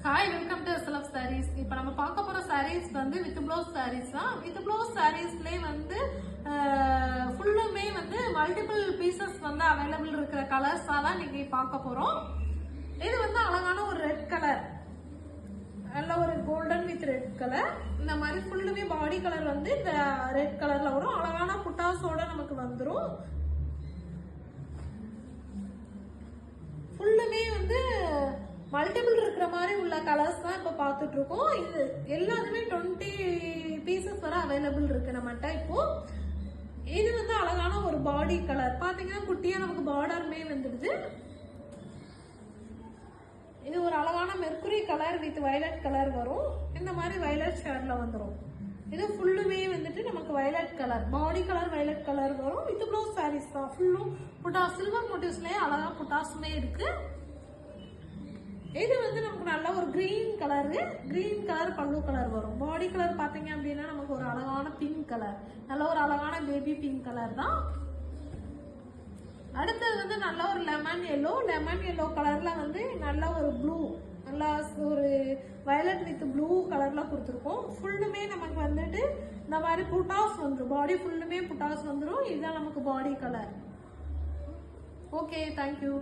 Hi, welcome to SLF sarees. இப்போ நம்ம பார்க்க போற sarees வந்து வித் ப்ளவுஸ் sarees தான். வித் ப்ளவுஸ் sareesலயே வந்து ஃபுல்லுமே வந்து மல்டிபிள் பீசஸ் வந்து அவைலபிள் இருக்கிற கலர்ஸ் தான் இன்னைக்கு பார்க்க போறோம். இது வந்து அழகான ஒரு ரெட் கலர், நல்ல ஒரு கோல்டன் வித் ரெட் கலர். இந்த மாதிரி ஃபுல்லுமே பாடி கலர் வந்து இந்த ரெட் கலர்ல வரும். அழகான புட்டாஸோட நமக்கு வந்துடும். ஃபுல்லுமே வந்து மல்டிபிள் இருக்கிற மாதிரி உள்ள கலர்ஸ் தான் இப்போ பார்த்துட்டு இருக்கோம். இது எல்லாத்துமே 20 பீசஸ் வரை அவைலபிள் இருக்கு நம்மகிட்ட. இப்போ இது வந்து அழகான ஒரு பாடி கலர், பாத்தீங்கன்னா குட்டியா நமக்கு பார்டருமே வந்துடுது. இது ஒரு அழகான mercury colour with violet colour வரும். இந்த மாதிரி வயலட் ஷேட்ல வந்துடும். இது ஃபுல்லுமே வந்துட்டு நமக்கு வயலட் கலர், பாடி கலர் வயலட் கலர் வரும். வித் ப்ளவுஸ் சாரீஸ் தான். ஃபுல்லும் புட்டாஸ், சில்வர் மோட்டிவ்ஸ்லயே அழகா புட்டாஸுமே இருக்கு. இது வந்து நமக்கு நல்ல ஒரு கிரீன் கலர் பல்லு கலர் வரும். பாடி கலர் பாத்தீங்க அப்படின்னா நமக்கு ஒரு அழகான பிங்க் கலர், நல்ல ஒரு அழகான பேபி பிங்க் கலர் தான். அடுத்தது வந்து நல்ல ஒரு லெமன் எல்லோ கலர்ல வந்து நல்ல ஒரு ப்ளூ, நல்லா ஒரு வயலட் வித் ப்ளூ கலர்ல கொடுத்துருக்கோம். ஃபுல்லுமே நமக்கு வந்துட்டு இந்த மாதிரி புட்டாஸ் வந்துடும். பாடி ஃபுல்லுமே புட்டாஸ் வந்துடும். இதுதான் நமக்கு பாடி கலர். Okay, thank you.